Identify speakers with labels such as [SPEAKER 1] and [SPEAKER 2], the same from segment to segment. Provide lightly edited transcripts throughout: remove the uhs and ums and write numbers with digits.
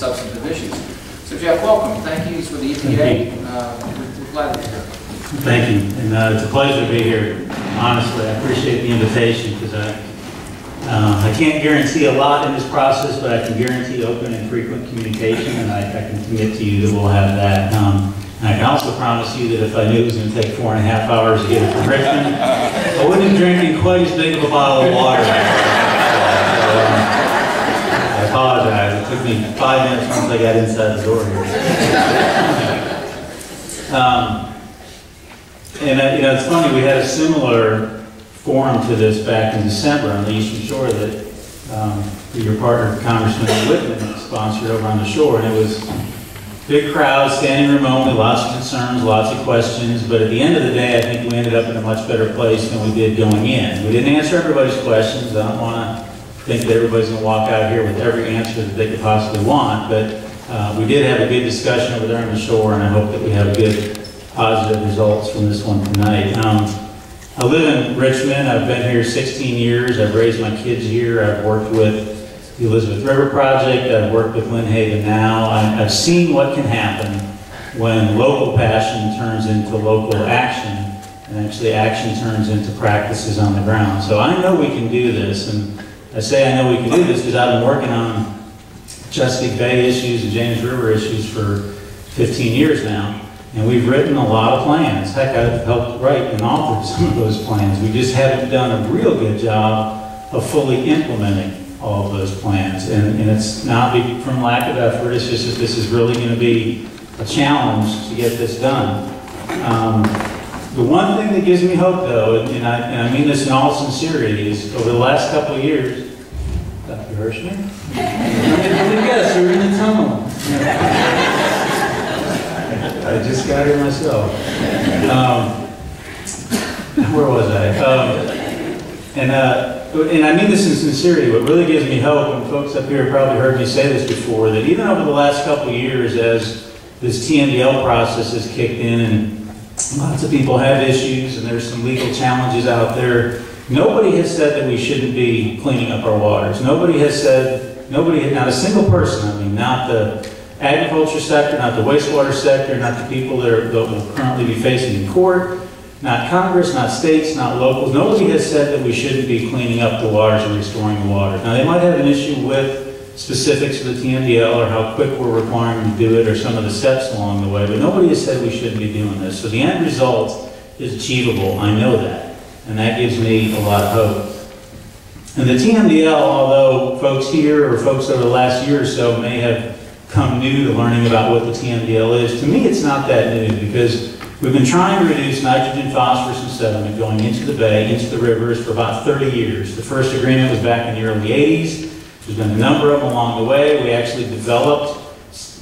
[SPEAKER 1] substantive issues. So Jeff, welcome. Thank you for the EPA. We're glad to be here.
[SPEAKER 2] Thank you, and it's a pleasure to be here. Honestly, I appreciate the invitation because I can't guarantee a lot in this process, but I can guarantee open and frequent communication, and I can commit to you that we'll have that. And I can also promise you that if I knew it was going to take 4.5 hours to get it from Richmond, I wouldn't be drinking quite as big of a bottle of water. I apologize. It took me 5 minutes once I got inside the door here. And it's funny, we had a similar forum to this back in December on the Eastern Shore that your partner, Congressman Whitman, sponsored over on the shore, and it was big crowd, standing room only, lots of concerns, lots of questions, but at the end of the day, I think we ended up in a much better place than we did going in. We didn't answer everybody's questions. I don't want to think that everybody's going to walk out here with every answer that they could possibly want, but we did have a good discussion over there on the shore, and I hope that we have good positive results from this one tonight. I live in Richmond. I've been here 16 years. I've raised my kids here. I've worked with the Elizabeth River Project. I've worked with Lynn Haven now. I've seen what can happen when local passion turns into local action, and actually action turns into practices on the ground. So I know we can do this, and I say I know we can do this because I've been working on Chesapeake Bay issues and James River issues for 15 years now. And we've written a lot of plans. Heck, I've helped write and author some of those plans. We just haven't done a real good job of fully implementing all of those plans. And it's not from lack of effort, it's just that this is really going to be a challenge to get this done. The one thing that gives me hope, though, and I mean this in all sincerity, is over the last couple of years, Dr. Hirschman? Yes, you're in the tunnel. I just got here myself. Where was I? And I mean this in sincerity. What really gives me hope, and folks up here have probably heard me say this before, that even over the last couple of years as this TMDL process has kicked in and lots of people have issues and there's some legal challenges out there, nobody has said that we shouldn't be cleaning up our waters. Nobody has said, not a single person, I mean, not the agriculture sector, not the wastewater sector, not the people that will currently be facing in court, not Congress, not states, not locals. Nobody has said that we shouldn't be cleaning up the waters and restoring the waters. Now, they might have an issue with specifics of the TMDL or how quick we're requiring them to do it or some of the steps along the way, but nobody has said we shouldn't be doing this. So the end result is achievable. I know that, and that gives me a lot of hope. And the TMDL, although folks here or folks over the last year or so may have come new to learning about what the TMDL is, to me it's not that new because we've been trying to reduce nitrogen, phosphorus, and sediment going into the bay, into the rivers for about 30 years. The first agreement was back in the early 80s. There's been a number of them along the way. We actually developed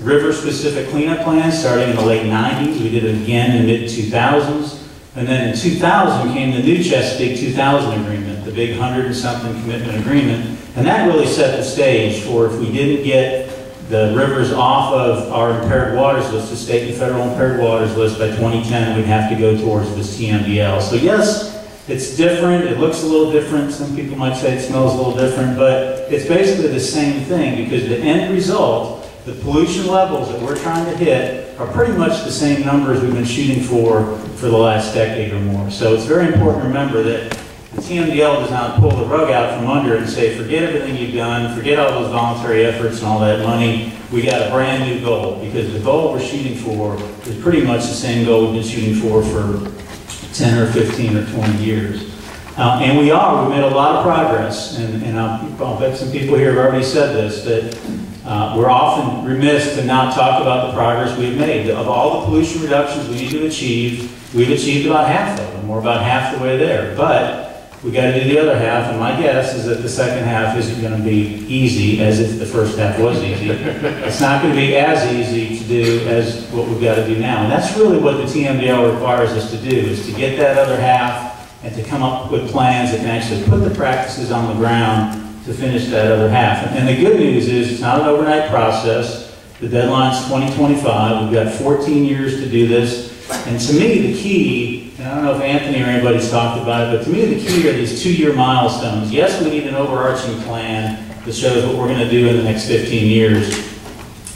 [SPEAKER 2] river-specific cleanup plans starting in the late 90s. We did it again in the mid-2000s. And then in 2000 came the new Chesapeake 2000 agreement, the big 100-and-something commitment agreement. And that really set the stage for if we didn't get the rivers off of our impaired waters list, the state and federal impaired waters list by 2010, we'd have to go towards this TMDL. So yes, it's different, it looks a little different, some people might say it smells a little different, but it's basically the same thing because the end result, the pollution levels that we're trying to hit are pretty much the same numbers we've been shooting for the last decade or more. So it's very important to remember that the TMDL does not pull the rug out from under it and say, forget everything you've done, forget all those voluntary efforts and all that money. We got a brand new goal because the goal we're shooting for is pretty much the same goal we've been shooting for 10 or 15 or 20 years. And we've made a lot of progress. And I'll bet some people here have already said this, that we're often remiss to not talk about the progress we've made. Of all the pollution reductions we need to achieve, we've achieved about half of them. We're about half the way there. But we got to do the other half, and my guess is that the second half isn't going to be easy as if the first half was easy. It's not going to be as easy to do as what we've got to do now. And that's really what the TMDL requires us to do, is to get that other half and to come up with plans that can actually put the practices on the ground to finish that other half. And the good news is it's not an overnight process. The deadline's 2025. We've got 14 years to do this. And to me, the key, and I don't know if Anthony or anybody's talked about it, but to me the key are these 2-year milestones. Yes, we need an overarching plan that shows what we're going to do in the next 15 years.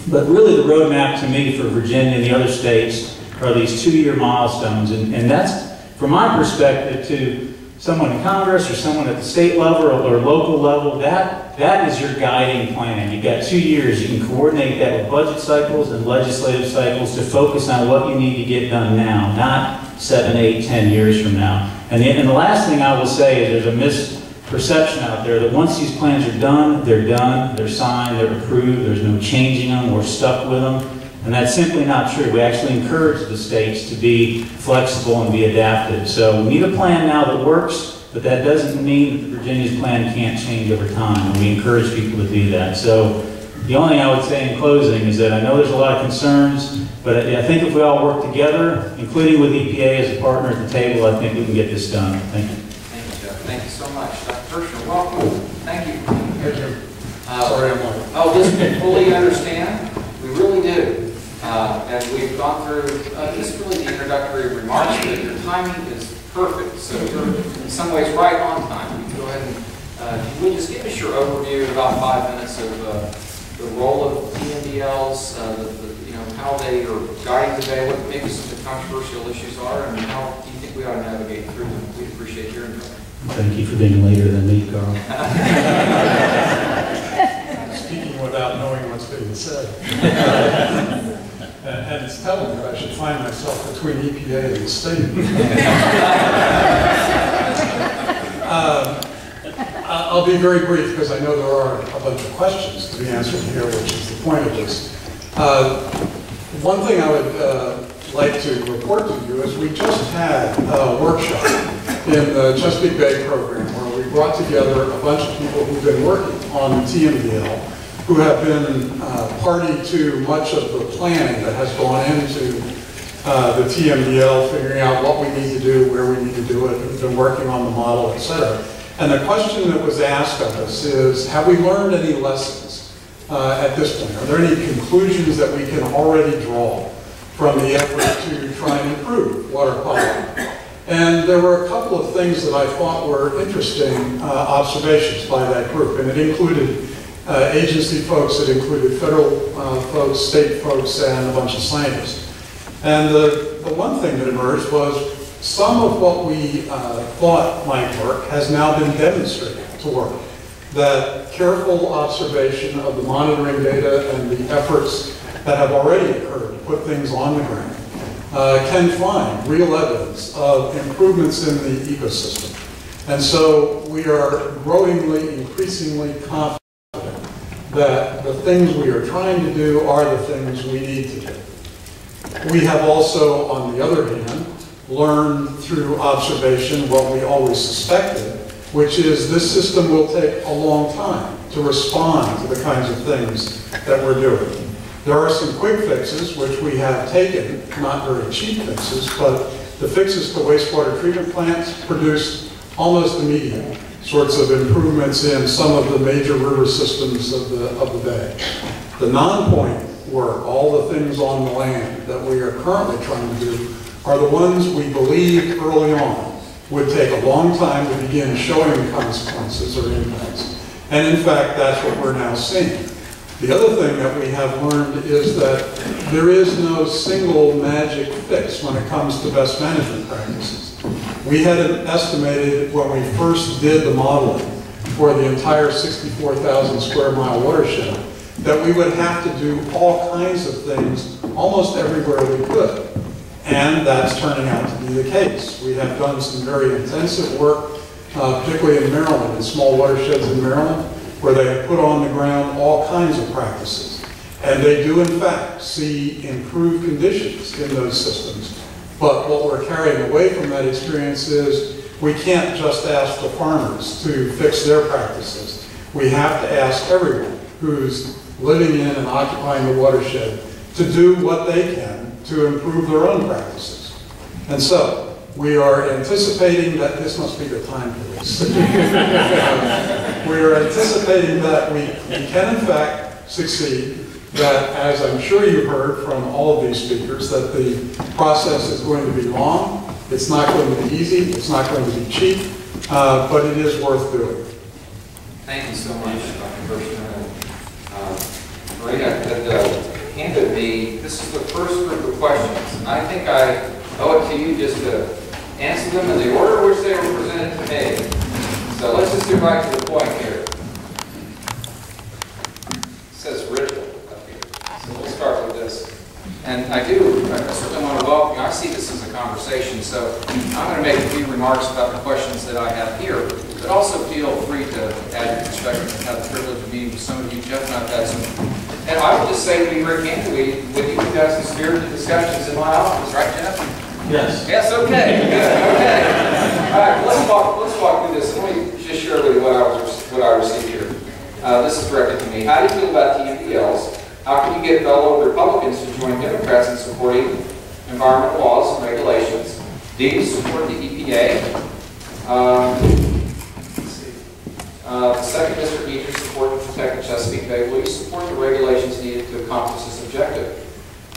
[SPEAKER 2] But really the roadmap to me for Virginia and the other states are these 2-year milestones. And that's, from my perspective, to someone in Congress or someone at the state level or local level, that is your guiding plan. You've got 2 years. You can coordinate that with budget cycles and legislative cycles to focus on what you need to get done now, not 7, 8, 10 years from now. And the last thing I will say is there's a misperception out there that once these plans are done, they're signed, they're approved, there's no changing them, we're stuck with them. And that's simply not true. We actually encourage the states to be flexible and be adaptive. So we need a plan now that works, but that doesn't mean that Virginia's plan can't change over time. And we encourage people to do that. So the only thing I would say in closing is that I know there's a lot of concerns, but I think if we all work together, including with EPA as a partner at the table, I think we can get this done. Thank you.
[SPEAKER 1] Thank you, Jeff. Thank you so much. Dr. Kirshner, welcome. Thank you for being here.
[SPEAKER 3] Sorry, I'm late.
[SPEAKER 1] Oh, just to fully understand, we really do. And we've gone through just really the introductory remarks, but your timing is perfect. So you're in some ways right on time. You can go ahead and will you just give us your overview in about 5 minutes of the role of TMDLs, how they are guiding today, what maybe some of the controversial issues are, and how do you think we ought to navigate through them? We'd appreciate hearing from you.
[SPEAKER 2] Thank you for being later than me, Carl.
[SPEAKER 3] Speaking without knowing what's being said. And it's telling that I should find myself between EPA and the state. I'll be very brief because I know there are a bunch of questions to be answered here, which is the point of this. One thing I would like to report to you is we just had a workshop in the Chesapeake Bay program where we brought together a bunch of people who've been working on the TMDL, who have been party to much of the planning that has gone into the TMDL, figuring out what we need to do, where we need to do it, who've been working on the model, etc. And the question that was asked of us is, have we learned any lessons at this point? Are there any conclusions that we can already draw from the effort to try and improve water quality? And there were a couple of things that I thought were interesting observations by that group, and it included agency folks, it included federal folks, state folks, and a bunch of scientists. And the one thing that emerged was some of what we thought might work has now been demonstrated to work. That careful observation of the monitoring data and the efforts that have already occurred to put things on the ground can find real evidence of improvements in the ecosystem. And so we are growingly, increasingly confident that the things we are trying to do are the things we need to do. We have also, on the other hand, learned through observation what we always suspected, which is this system will take a long time to respond to the kinds of things that we're doing. There are some quick fixes, which we have taken, not very cheap fixes, but the fixes to wastewater treatment plants produced almost immediate sorts of improvements in some of the major river systems of the bay. The non-point work, all the things on the land that we are currently trying to do, are the ones we believed early on would take a long time to begin showing consequences or impacts. And in fact, that's what we're now seeing. The other thing that we have learned is that there is no single magic fix when it comes to best management practices. We had estimated when we first did the modeling for the entire 64,000 square mile watershed that we would have to do all kinds of things almost everywhere we could. And that's turning out to be the case. We have done some very intensive work, particularly in Maryland, in small watersheds in Maryland, where they have put on the ground all kinds of practices. And they do, in fact, see improved conditions in those systems. But what we're carrying away from that experience is we can't just ask the farmers to fix their practices. We have to ask everyone who's living in and occupying the watershed to do what they can to improve their own practices. And so we are anticipating that this must be the time for this. We are anticipating that we can in fact succeed, that as I'm sure you heard from all of these speakers, that the process is going to be long, it's not going to be easy, it's not going to be cheap, but it is worth doing.
[SPEAKER 1] Thank you so much, Dr. Kirshner. Great. me, this is the first group of questions, and I think I owe it to you just to answer them in the order in which they were presented to me. So let's just get right to the point here. It says Rigell up here. So we'll start with this. And I certainly want to welcome you. I see this as a conversation, so I'm going to make a few remarks about the questions that I have here, but also feel free to add your perspective. I've had the privilege of meeting with some of you. Jeff and I've had some. And I will just say to be very candidly with you, we've had some spirited discussions in my office, right, Jeff?
[SPEAKER 2] Yes.
[SPEAKER 1] Yes, okay, good, okay. All right, let's walk through this. Let me just share with you what I received here. This is directed to me. How do you feel about TMDLs? How can you get fellow Republicans to join Democrats in supporting environmental laws and regulations? Do you support the EPA? Let's see. The second district needs your support to protect the Chesapeake Bay. Will you support the regulations needed to accomplish this objective?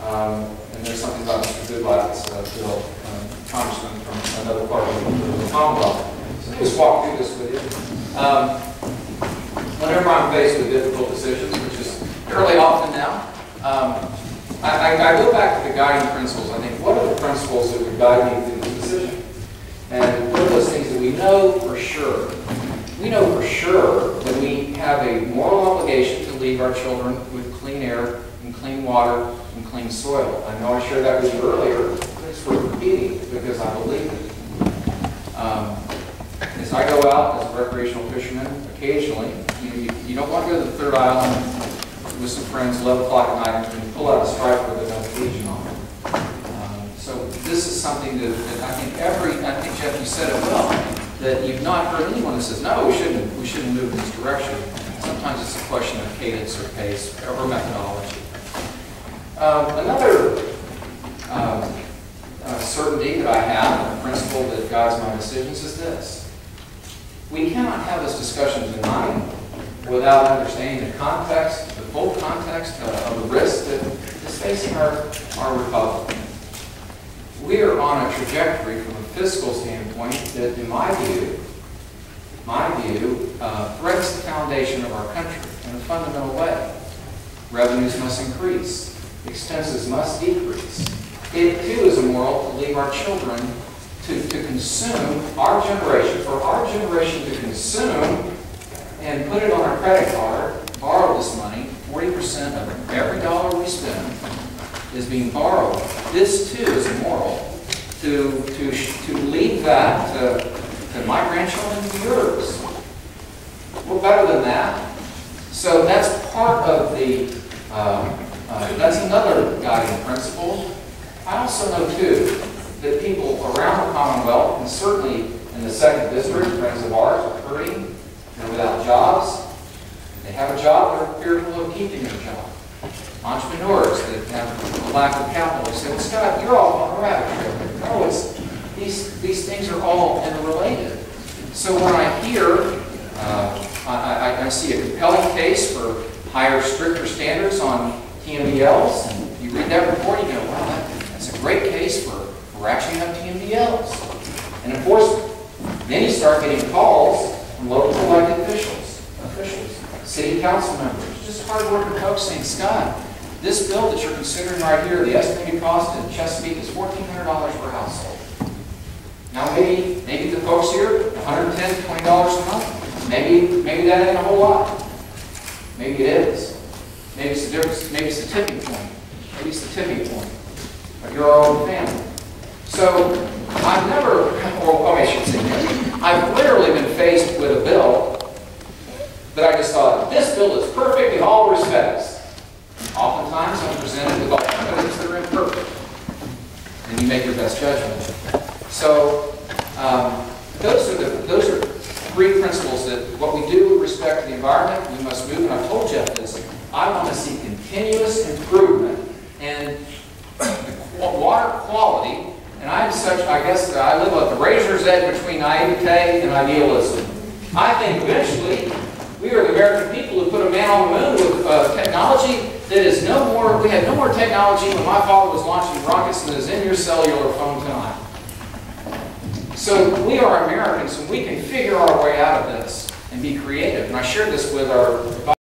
[SPEAKER 1] And there's something about Mr. Goodlatt's bill, congressman from another part of the Commonwealth. So let me just walk through this with you. Whenever I'm faced with difficult decisions, which is fairly often now, I go back to the guiding principles. I think, what are the principles that would guide me through this decision? And what are those things that we know for sure? We know for sure that we have a moral obligation to leave our children with clean air and clean water and clean soil. I know I shared that with you earlier, but it's worth repeating because I believe it. As I go out as a recreational fisherman, occasionally, you don't want to go to the third island with some friends, 11 o'clock at night, and pull out a striper with no Cajun on it. So this is something that I think I think Jeff, you said it well, that you've not heard anyone that says, no, we shouldn't move in this direction. Sometimes it's a question of cadence or pace or methodology. Another certainty that I have, a principle that guides my decisions is this. We cannot have this discussion tonight without understanding the context, the full context of the risk that is facing our republic. We are on a trajectory from a fiscal standpoint that, in my view, threatens the foundation of our country in a fundamental way. Revenues must increase. Expenses must decrease. It, too, is immoral to leave our children to consume, for our generation to consume and put it on our credit card, borrow this money. 40% of every dollar we spend is being borrowed. This, too, is immoral to leave that to my grandchildren and yours. We're better than that. So that's part of the, that's another guiding principle. I also know, too, that people around the Commonwealth, and certainly in the 2nd District, friends of ours, are hurting. They're without jobs. They have a job, they're fearful of keeping their job. Entrepreneurs that have a lack of capital say, well, Scott, you're all on a rabbit trail. No, these things are all interrelated. So when I hear, I see a compelling case for higher, stricter standards on TMDLs, and you read that report, you go, wow, that's a great case for actually have TMDLs and enforcement. Then you start getting calls from local elected officials, city council members, just hard-working folks saying, Scott, this bill that you're considering right here, the estimated cost in Chesapeake is $1,400 per household. Now maybe the folks here, $110 to $20 a month. Maybe that ain't a whole lot. Maybe it is. Maybe it's the difference. Maybe it's the tipping point. Maybe it's the tipping point of your own family. So I've never, I should say this, I've literally been faced with a bill that I just thought, this bill is perfect in all respects. Oftentimes I'm presented with alternatives that are imperfect. And you make your best judgment. So those are 3 principles that what we do with respect to the environment, we must move. And I've told Jeff this, I want to see continuous improvement in water quality. And I'm such, I guess, I live at the razor's edge between naivete and idealism. I think eventually we are the American people who put a man on the moon with technology that is no more, we had no more technology when my father was launching rockets than is in your cellular phone tonight. So we are Americans and we can figure our way out of this and be creative. And I shared this with our